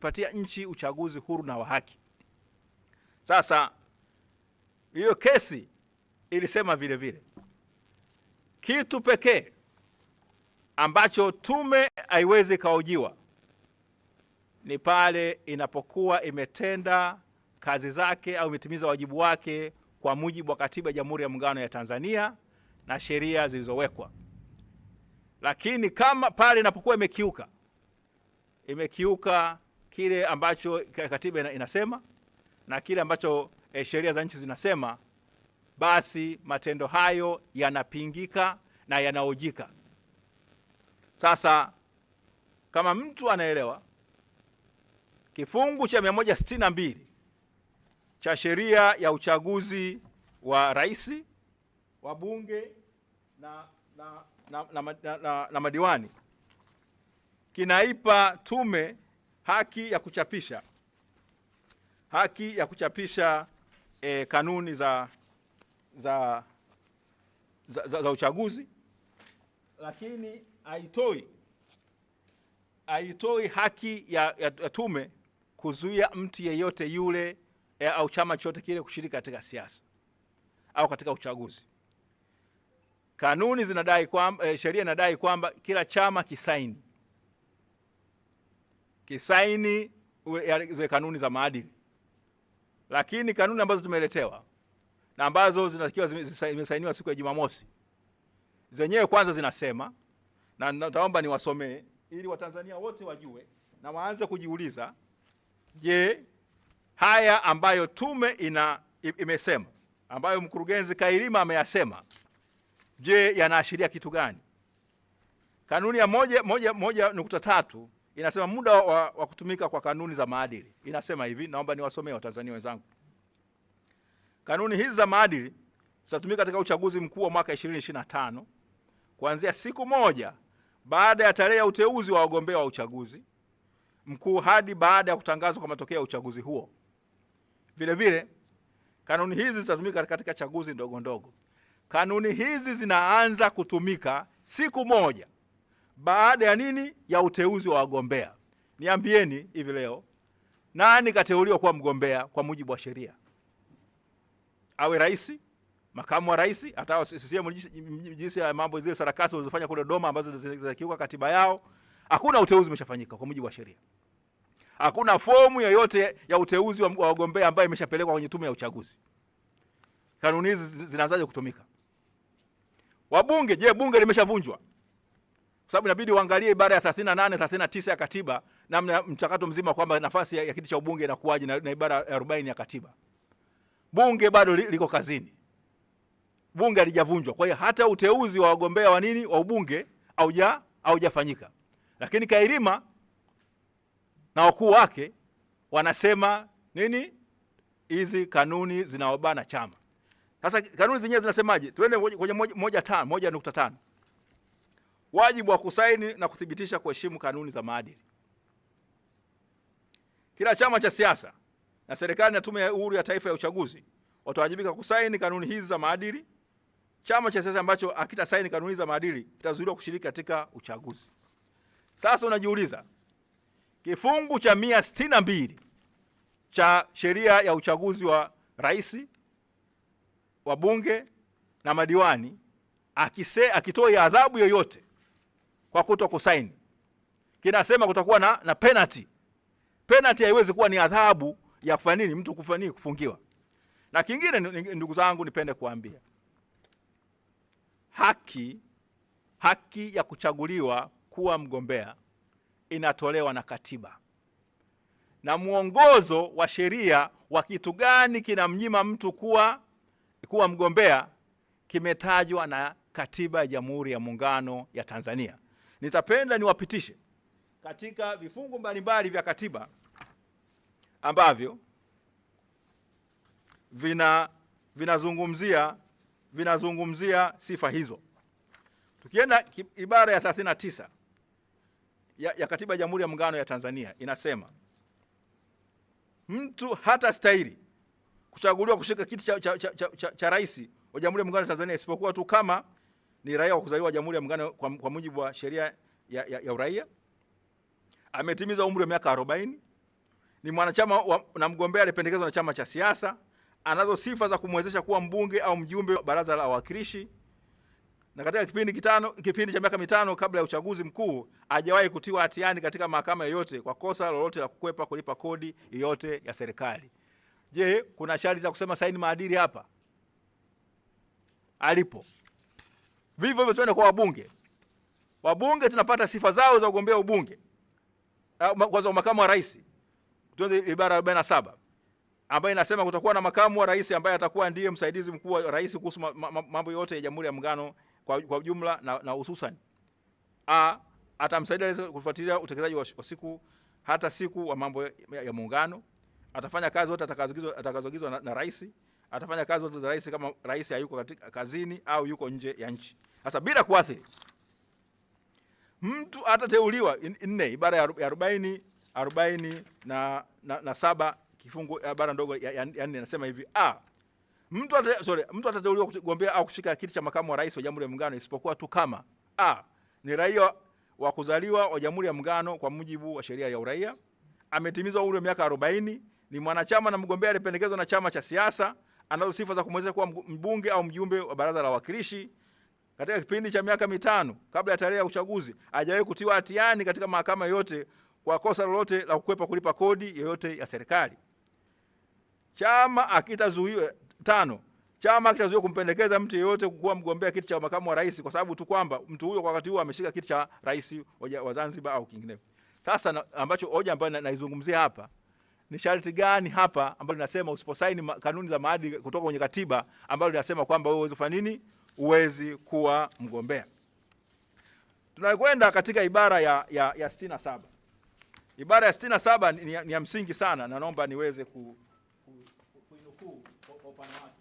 kuipatia nchi uchaguzi huru na wa haki. Sasa hiyo kesi ilisema vile vile kitu pekee ambacho tume haiwezi kahojiwa ni pale inapokuwa imetenda kazi zake au imetimiza wajibu wake kwa mujibu wa Katiba ya Jamhuri ya Muungano ya Tanzania na sheria zilizowekwa. Lakini kama pale inapokuwa imekiuka kile ambacho katiba inasema na kile ambacho sheria za nchi zinasema, basi matendo hayo yanapingika na yanaojika. Sasa kama mtu anaelewa kifungu cha 162 cha sheria ya uchaguzi wa rais, wa bunge na madiwani kinaipa tume haki ya kuchapisha kanuni za uchaguzi, lakini haitoi haki ya tume kuzuia mtu yeyote yule au chama chote kile kushiriki katika siasa au katika uchaguzi. Kanuni zinadai kwamba sheria inadai kwamba kila chama kisaini zile kanuni za maadili, lakini kanuni ambazo tumeletewa na ambazo zinatakiwa zimesainiwa siku ya Jumamosi zenyewe kwanza zinasema, na nitaomba niwasomee ili Watanzania wote wajue na waanze kujiuliza, je, haya ambayo tume imesema, ambayo mkurugenzi Kailima ameyasema, je, yanaashiria kitu gani? Kanuni ya 1.3 inasema muda wa kutumika kwa kanuni za maadili. Inasema hivi, naomba niwasomee Watanzania wenzangu. Kanuni hizi za maadili zitatumika katika uchaguzi mkuu wa mwaka 2025 kuanzia siku moja baada ya tarehe ya uteuzi wa wagombea wa uchaguzi mkuu hadi baada ya kutangazwa kwa matokeo ya uchaguzi huo. Vile vile kanuni hizi zitatumika katika chaguzi ndogo ndogo. Kanuni hizi zinaanza kutumika siku moja baada ya nini? Ya uteuzi wa wagombea. Niambieni hivi leo, nani kateuliwa kuwa mgombea kwa mujibu wa sheria? Awe rais, makamu wa rais, hata CCM jinsi ya mambo zile sarakasi walizofanya kule Dodoma ambazo zinakiuka katiba yao, hakuna uteuzi umeshafanyika kwa mujibu wa sheria. Hakuna fomu yoyote ya uteuzi wa wagombea ambayo imeshapelekwa kwenye tume ya uchaguzi. Kanuni hizi zinaanzaje kutumika? Wabunge, je, bunge limeshavunjwa? Kwa sababu inabidi uangalie ibara ya 38, 39 ya katiba, namna mchakato mzima kwamba nafasi ya kiti cha ubunge inakuwaje na ibara ya 40 ya katiba. Bunge bado liko kazini. Bunge halijavunjwa. Kwa hiyo hata uteuzi wa wagombea wa nini wa ubunge haujafanyika. Lakini Kailima na wakuu wake wanasema nini? Hizi kanuni zinaobana chama. Sasa kanuni zenyewe zinasemaje? Tuende kwenye 1.5. Wajibu wa kusaini na kuthibitisha kuheshimu kanuni za maadili. Kila chama cha siasa na serikali na Tume ya Uhuru ya Taifa ya Uchaguzi watawajibika kusaini kanuni hizi za maadili. Chama cha siasa ambacho hakitasaini kanuni za maadili kitazuiliwa kushiriki katika uchaguzi. Sasa unajiuliza, kifungu cha 162 cha sheria ya uchaguzi wa rais, wa bunge na madiwani akitoi adhabu yoyote kwa kutokusaini, kinasema kutakuwa na penalty. Penalty haiwezi kuwa ni adhabu ya kufanya nini? Mtu kufungiwa. Na kingine, ndugu zangu, nipende kuambia, haki ya kuchaguliwa kuwa mgombea inatolewa na katiba. Na muongozo wa sheria wa kitu gani kinamnyima mtu kuwa mgombea kimetajwa na Katiba ya Jamhuri ya Muungano ya Tanzania. Nitapenda niwapitishe katika vifungu mbalimbali vya katiba ambavyo vinazungumzia sifa hizo. Tukienda ibara ya 39 ya Katiba ya Jamhuri ya Muungano ya Tanzania inasema mtu hata stahili kuchaguliwa kushika kiti cha rais wa Jamhuri ya Muungano wa Tanzania isipokuwa tu kama ni raia wa kuzaliwa Jamhuri ya Muungano kwa mujibu wa sheria ya uraia, ametimiza umri wa miaka 40 ni mwanachama na mgombea aliyependekezwa na chama cha siasa, anazo sifa za kumwezesha kuwa mbunge au mjumbe wa baraza la wawakilishi, na katika kipindi cha miaka mitano kabla ya uchaguzi mkuu hajawahi kutiwa hatiani katika mahakama yoyote kwa kosa lolote la kukwepa kulipa kodi yoyote ya serikali. Je, kuna sharti za kusema saini maadili hapa? Alipo. Vivyo hivyo tuende kwa wabunge. Wabunge tunapata sifa zao za kugombea ubunge. Kwanza makamu wa rais. Tuanze ibara 47 ambayo inasema kutakuwa na makamu wa rais ambaye atakuwa ndiye msaidizi mkuu wa rais kuhusu mambo yote ya Jamhuri ya Muungano kwa jumla na hususan atamsaidia rais kufuatilia utekelezaji wa siku hata siku wa mambo ya muungano. Atafanya kazi zote atakazoagizwa na rais. Atafanya kazi zote za rais kama rais hayuko katika kazini au yuko nje ya nchi. Sasa bila kuathiri, mtu atateuliwa 4 ibara ya 40 na 7 kifungu ibara ndogo ya 4 inasema hivi: mtu atateuliwa kugombea au kushika kiti cha makamu wa rais wa Jamhuri ya Muungano isipokuwa tu kama ni raia wa kuzaliwa wa Jamhuri ya Muungano kwa mujibu wa sheria ya uraia, ametimiza umri wa miaka 40, ni mwanachama na mgombea aliyependekezwa na chama cha siasa, anazo sifa za kumwezesha kuwa mbunge au mjumbe wa baraza la wawakilishi, katika kipindi cha miaka mitano kabla ya tarehe ya uchaguzi hajawahi kutiwa hatiani katika mahakama yote kwa kosa lolote la kukwepa kulipa kodi yoyote ya serikali. Chama akitazuiwa kumpendekeza mtu yeyote kuwa mgombea kiti cha makamu wa rais kwa sababu tu kwamba mtu huyo kwa wakati huo ameshika kiti cha rais wa Zanzibar au kinginevyo. Sasa ambacho hoja ambayo naizungumzia hapa ni sharti gani hapa ambalo linasema usiposaini kanuni za maadili kutoka kwenye katiba ambalo linasema kwamba wewe huwezi kufanya nini? Uwezi kuwa mgombea. Tunakwenda katika ibara ya 67. Ibara ya 67 ni ya msingi sana na naomba niweze kuinukuu kwa upana wake.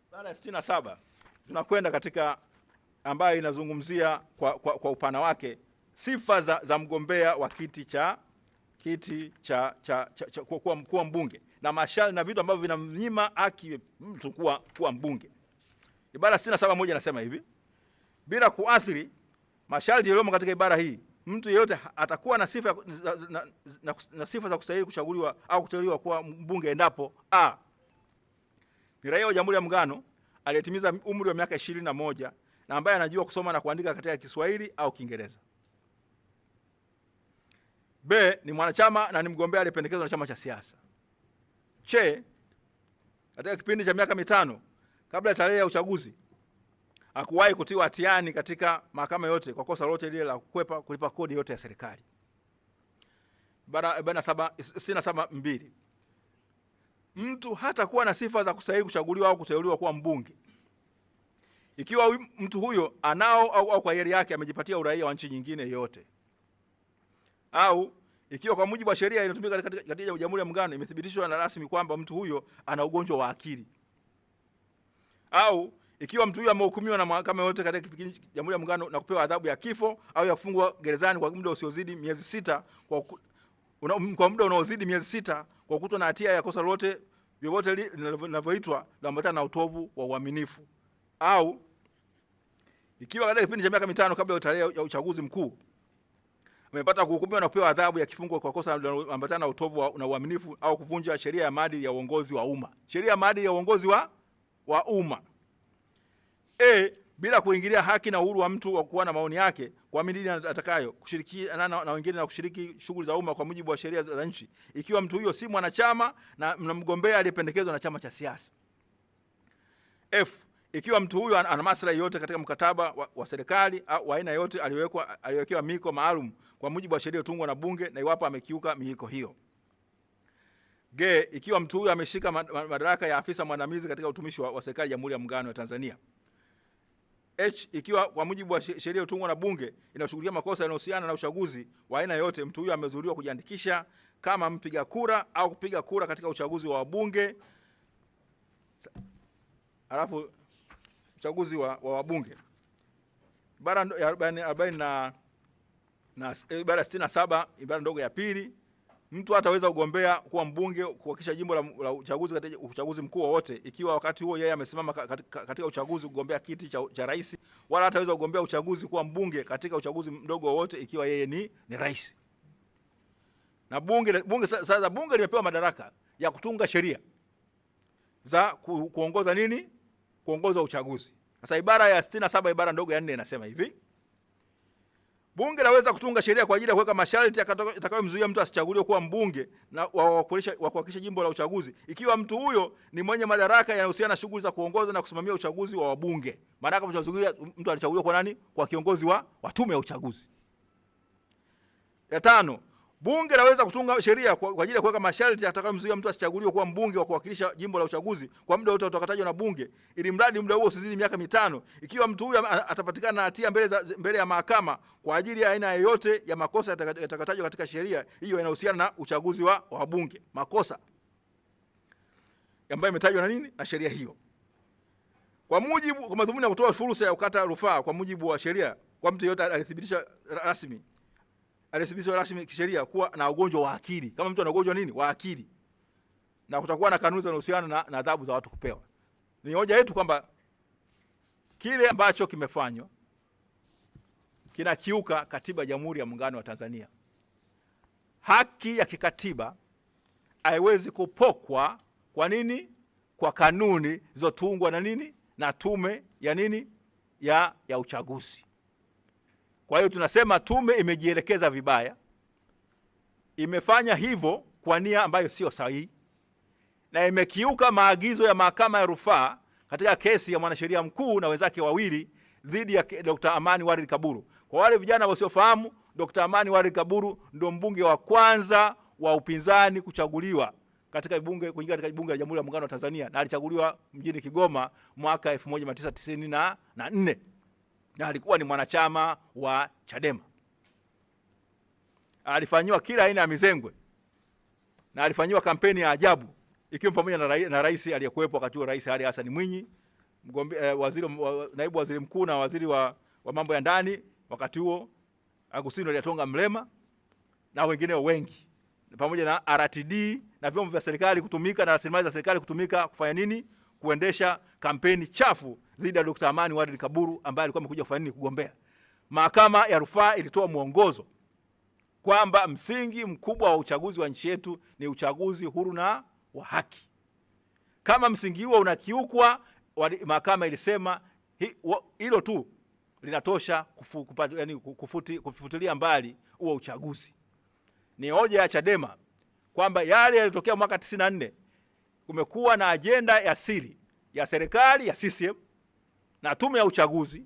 Ibara ya 67 tunakwenda katika ambayo inazungumzia kwa upana wake sifa za mgombea wa kiti cha kuwa mbunge na masharti na vitu ambavyo vinamnyima haki mtu kuwa mbunge. Ibara 67 moja inasema hivi: bila kuathiri masharti yaliyomo katika ibara hii, mtu yeyote atakuwa na sifa na sifa za kustahili kuchaguliwa au kuteuliwa kuwa mbunge endapo ni raia wa Jamhuri ya Muungano aliyetimiza umri wa miaka 21 na ambaye anajua kusoma na kuandika katika Kiswahili au Kiingereza. B, ni mwanachama na ni mgombea aliyependekezwa na chama cha siasa. C, katika kipindi cha miaka mitano kabla ya tarehe ya uchaguzi hakuwahi kutiwa hatiani katika mahakama yote kwa kosa lolote lile la kukwepa kulipa kodi yote ya serikali. Ibara 67(2), mtu hatakuwa na sifa za kustahili kuchaguliwa au kuteuliwa kuwa mbunge ikiwa mtu huyo anao au kwa hiari yake amejipatia uraia wa nchi nyingine yote, au ikiwa kwa mujibu wa sheria inayotumika katika Jamhuri ya Muungano imethibitishwa na rasmi kwamba mtu huyo ana ugonjwa wa akili, au ikiwa mtu huyo amehukumiwa na mahakama yote katika kipindi cha Jamhuri ya Muungano na kupewa adhabu ya kifo au ya kufungwa gerezani kwa muda usiozidi miezi 6 kwa muda unaozidi miezi 6 kwa kukutwa na hatia ya kosa lolote vyovyote linavyoitwa kuambatana na utovu wa uaminifu, au ikiwa katika kipindi cha miaka mitano kabla ya tarehe ya uchaguzi mkuu amepata kuhukumiwa na kupewa adhabu ya kifungo kwa kosa linaloambatana na utovu na uaminifu au kuvunja sheria ya maadili ya uongozi wa umma. Sheria ya maadili ya uongozi wa umma. Bila kuingilia haki na uhuru wa mtu wa kuwa na maoni yake, kuamini atakayo, kushirikiana na wengine na kushiriki shughuli za umma kwa mujibu wa sheria za nchi, ikiwa mtu huyo si mwanachama na mgombea aliyependekezwa na chama cha siasa. Ikiwa mtu huyo ana maslahi yote katika mkataba wa serikali au aina yote aliyowekewa miko maalum kwa mujibu wa sheria iliyotungwa na bunge na iwapo amekiuka miko hiyo. Ikiwa mtu huyo ameshika madaraka ya afisa mwandamizi katika utumishi wa serikali ya Jamhuri ya Muungano wa Tanzania. Ikiwa kwa mujibu wa sheria iliyotungwa na bunge inayoshughulikia makosa yanayohusiana na uchaguzi wa aina yote, mtu huyo amezuiliwa kujiandikisha kama mpiga kura au kupiga kura katika uchaguzi wa wabunge, alafu uchaguzi wa wabunge. Ibara ya Na ibara 67 ibara ndogo ya pili, mtu hataweza kugombea kuwa mbunge kuhakikisha jimbo la uchaguzi katika uchaguzi mkuu wowote ikiwa wakati huo yeye amesimama katika uchaguzi kugombea kiti cha rais, wala hataweza kugombea uchaguzi kuwa mbunge katika uchaguzi mdogo wowote ikiwa yeye ni rais. Na bunge limepewa madaraka ya kutunga sheria za kuongoza nini? Kuongoza uchaguzi. Sasa ibara ya 67 ibara ndogo ya 4 inasema hivi: bunge laweza kutunga sheria kwa ajili ya kuweka masharti yatakayomzuia mtu asichaguliwe kuwa mbunge na kuhakikisha jimbo la uchaguzi ikiwa mtu huyo ni mwenye madaraka yanayohusiana na shughuli za kuongoza na kusimamia uchaguzi wa wabunge. Maana kama tunazungumzia mtu alichaguliwa kwa nani? Kwa kiongozi wa tume ya uchaguzi. Ya 5, bunge laweza kutunga sheria kwa ajili ya kuweka masharti yatakayomzuia mtu asichaguliwe kuwa mbunge wa kuwakilisha jimbo la uchaguzi kwa muda wote utakaotajwa na bunge, ili mradi muda huo usizidi miaka 5, ikiwa mtu huyo atapatikana na hatia mbele ya mahakama kwa ajili ya aina yoyote ya makosa yatakayotajwa katika sheria hiyo yanayohusiana na uchaguzi wa wabunge, makosa ambayo imetajwa na nini? Na sheria hiyo. Kwa madhumuni ya kutoa fursa ya kukata rufaa kwa mujibu wa sheria kwa mtu yeyote alithibitishwa rasmi kisheria kuwa na ugonjwa wa akili. Kama mtu ana ugonjwa nini? Wa akili. Na kutakuwa na kanuni zinazohusiana na adhabu za watu kupewa. Ni hoja yetu kwamba kile ambacho kimefanywa kinakiuka katiba ya Jamhuri ya Muungano wa Tanzania. Haki ya kikatiba haiwezi kupokwa kwa nini? Kwa kanuni zilizotungwa na nini? Na tume ya nini? Ya uchaguzi. Kwa hiyo tunasema tume imejielekeza vibaya, imefanya hivyo kwa nia ambayo sio sahihi, na imekiuka maagizo ya mahakama ya rufaa katika kesi ya mwanasheria mkuu na wenzake wawili dhidi ya Dr. Amani Waridi Kaburu. Kwa wale vijana wasiofahamu, Dr. Amani Waridi Kaburu ndio mbunge wa kwanza wa upinzani kuchaguliwa kuingia katika bunge la Jamhuri ya Muungano wa Tanzania, na alichaguliwa mjini Kigoma mwaka 1994. Na alikuwa ni mwanachama wa Chadema. Alifanywa kila aina ya mizengwe na alifanywa kampeni ya ajabu, ikiwa pamoja na rais aliyekuwepo wakati huo, Rais Ali Hassan Mwinyi, naibu waziri mkuu na waziri wa mambo ya ndani wakati huo Agustino Lyatonga Mrema na wengine wengi, pamoja na RTD na vyombo vya serikali kutumika na rasilimali za serikali kutumika kufanya nini? Kuendesha kampeni chafu dhidi ya Dr. Amani Waridi Kaburu ambaye alikuwa amekuja kufanya nini? Kugombea. Mahakama ya rufaa ilitoa mwongozo kwamba msingi mkubwa wa uchaguzi wa nchi yetu ni uchaguzi huru na wa haki. Kama msingi huo unakiukwa, mahakama ilisema hilo tu linatosha kufutilia mbali huo uchaguzi. Ni hoja ya Chadema kwamba yale yalitokea mwaka 94 kumekuwa na ajenda ya siri ya serikali ya CCM na tume ya uchaguzi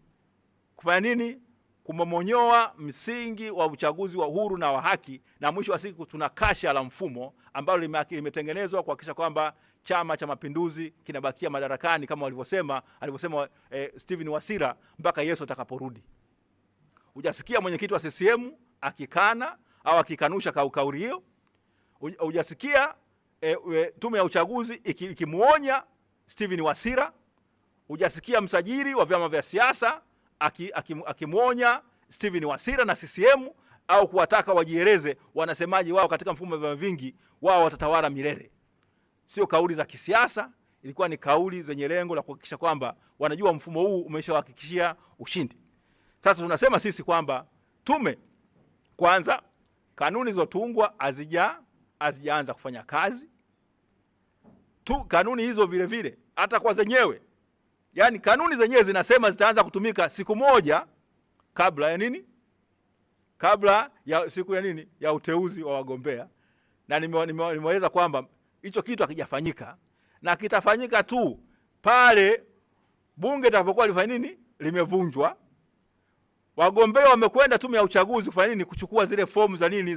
kufanya nini? Kumomonyoa msingi wa uchaguzi wa huru na wa haki, na mwisho wa siku tuna kasha la mfumo ambalo limetengenezwa kuhakikisha kwamba Chama cha Mapinduzi kinabakia madarakani kama alivyosema Steven Wasira mpaka Yesu atakaporudi. Hujasikia mwenyekiti wa CCM akikana au akikanusha kauli hiyo. Hujasikia tume ya uchaguzi ikimuonya Steven Wasira. Hujasikia msajili wa vyama vya siasa akimuonya Steven Wasira na CCM au kuwataka wajieleze wanasemaji wao katika mfumo wa vyama vingi, wao watatawala milele. Sio kauli za kisiasa, ilikuwa ni kauli zenye lengo la kuhakikisha kwamba wanajua mfumo huu umeshawahakikishia ushindi. Sasa tunasema sisi kwamba tume kwanza, kanuni zilizotungwa hazijaanza kufanya kazi. Kanuni hizo vile vile hata kwa zenyewe, yani kanuni zenyewe zinasema zitaanza kutumika siku moja kabla ya nini? Kabla ya siku ya nini? Ya uteuzi wa wagombea. Na nimeweza kwamba hicho kitu hakijafanyika, na kitafanyika tu pale bunge litakapokuwa lifanya nini? Limevunjwa. Wagombea wamekwenda tume ya uchaguzi kufanya nini? Kuchukua zile fomu za nini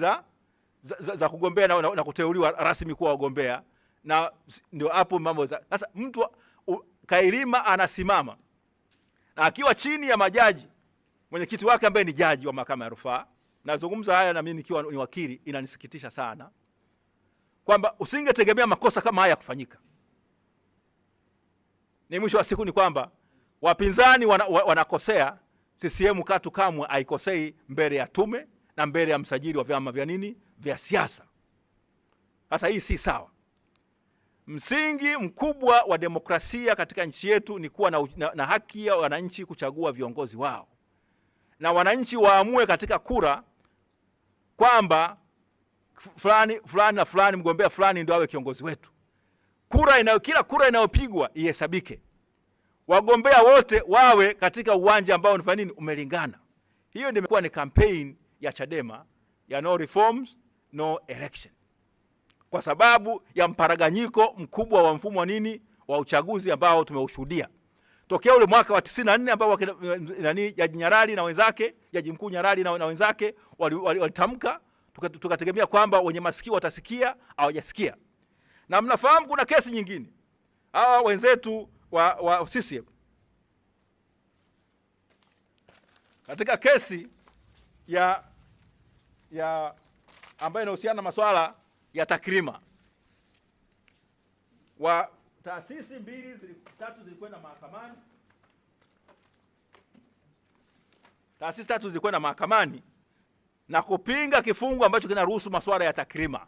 za kugombea na kuteuliwa rasmi kuwa wagombea. Na ndio hapo mambo sasa mtu Kailima anasimama na akiwa chini ya majaji, mwenyekiti wake ambaye ni jaji wa mahakama ya rufaa. Nazungumza haya na mimi nikiwa ni wakili, inanisikitisha sana kwamba usingetegemea makosa kama haya kufanyika. Ni mwisho wa siku ni kwamba wapinzani wanakosea, CCM katu kamwe haikosei mbele ya tume, na mbele ya msajili wa vyama vya siasa. Sasa hii si sawa. Msingi mkubwa wa demokrasia katika nchi yetu ni kuwa na haki ya wananchi kuchagua viongozi wao, na wananchi waamue katika kura kwamba fulani na fulani, mgombea fulani ndio awe kiongozi wetu. Kila kura inayopigwa ihesabike, wagombea wote wawe katika uwanja ambao umelingana. Hiyo ndio imekuwa ni campaign ya Chadema ya no reforms no election, kwa sababu ya mparaganyiko mkubwa wa mfumo wa uchaguzi ambao tumeushuhudia tokea ule mwaka wa 94 ambao Jaji Nyalali na wenzake, Jaji Mkuu Nyalali na wenzake walitamka, tukategemea kwamba wenye masikio watasikia, hawajasikia. Na mnafahamu kuna kesi nyingine, hawa wenzetu wa CCM katika kesi ya ambayo inahusiana na masuala ya takrima, wa taasisi tatu zilikwenda mahakamani. Taasisi tatu zilikwenda mahakamani na kupinga kifungu ambacho kinaruhusu masuala ya takrima.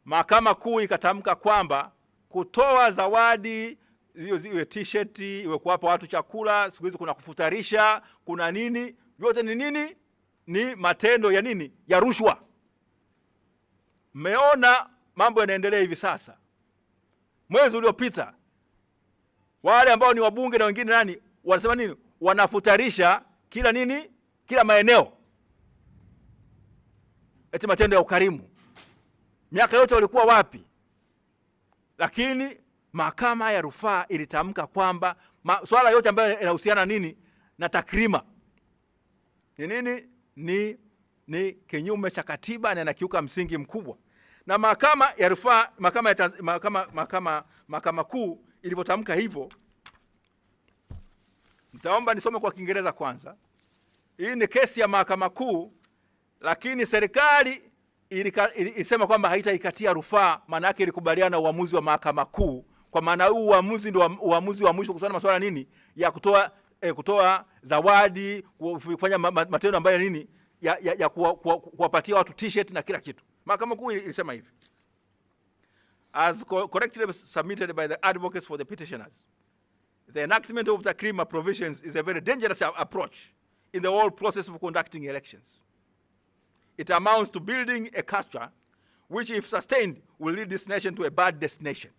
Mahakama Kuu ikatamka kwamba kutoa zawadi, iwe t-shirt, iwe kuwapa watu chakula, siku hizi kuna kufutarisha, kuna nini, yote ni matendo ya rushwa. Mmeona mambo yanaendelea hivi sasa. Mwezi uliopita wale ambao ni wabunge na wengine wanasema wanafutarisha kila maeneo, eti matendo ya ukarimu. Miaka yote walikuwa wapi? Lakini mahakama ya rufaa ilitamka kwamba swala yote ambayo yanahusiana na takrima ni kinyume cha katiba na inakiuka msingi mkubwa. Na mahakama ya rufaa, mahakama kuu ilipotamka hivyo, nitaomba nisome kwa Kiingereza kwanza. Hii ni kesi ya mahakama kuu, lakini serikali ilisema kwamba haitaikatia rufaa, maana yake ilikubaliana na uamuzi wa mahakama kuu. Kwa maana huu uamuzi ndio uamuzi wa mwisho kuhusiana na masuala ya kutoa zawadi, kufanya matendo ambayo ya kuwapatia watu t-shirt na kila kitu. Mahakama Kuu ilisema hivi: as correctly submitted by the advocates for the petitioners, the enactment of takrima provisions is a very dangerous approach in the whole process of conducting elections. It amounts to building a culture which, if sustained, will lead this nation to a bad destination.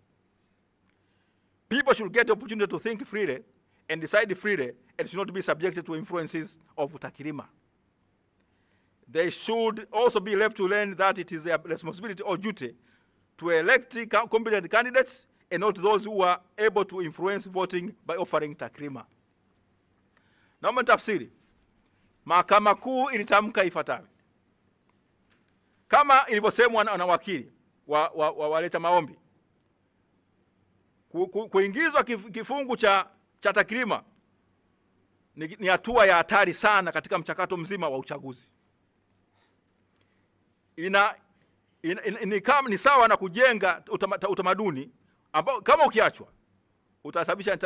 People should get the opportunity to think freely and decide freely, and should not be subjected to influences of takrima. They should also be left to learn that it is their responsibility or duty to elect competent candidates and not those who are able to influence voting by offering takrima. Naomba tafsiri. Mahakama Kuu ilitamka ifuatavyo: kama ilivyosemwa na wakili waleta maombi, kuingizwa kifungu cha takrima ni hatua ya hatari sana katika mchakato mzima wa uchaguzi. Ni sawa na kujenga utamaduni ambao kama ukiachwa utasababisha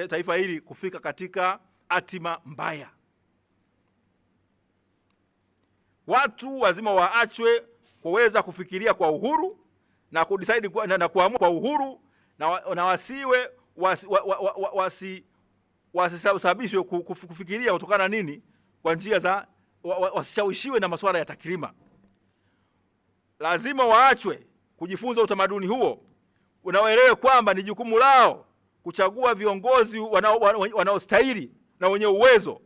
taifa hili kufika katika hatima mbaya. Watu lazima waachwe kuweza kufikiria kwa uhuru na kudecide na kuamua kwa uhuru, na wasiwe wasisababishwe kufikiria kutokana kwa njia za wasishawishiwe na masuala ya takrima. Lazima waachwe kujifunza utamaduni huo, unaoelewa kwamba ni jukumu lao kuchagua viongozi wanaostahili na wenye uwezo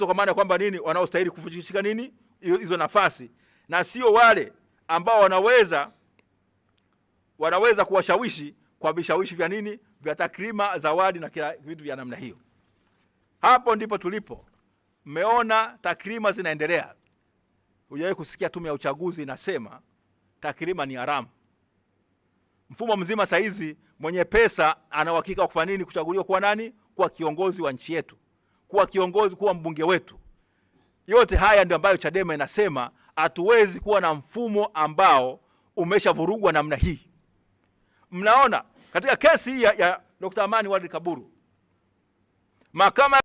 kwa maana kwamba wanaostahili kushika hizo nafasi, na sio wale ambao wanaweza kuwashawishi kwa vishawishi vya takrima, zawadi na kila vitu vya namna hiyo. Hapo ndipo tulipo. Mmeona takrima zinaendelea. Hujawahi kusikia tume ya uchaguzi inasema takrima ni haramu. Mfumo mzima saizi mwenye pesa ana uhakika wa kufanya kuchaguliwa kwa kwa kiongozi wa nchi yetu, kuwa mbunge wetu. Yote haya ndio ambayo Chadema inasema hatuwezi kuwa na mfumo ambao umeshavurugwa namna hii. Mnaona katika kesi ya Dr. Amani Walid Kaburu, mahakama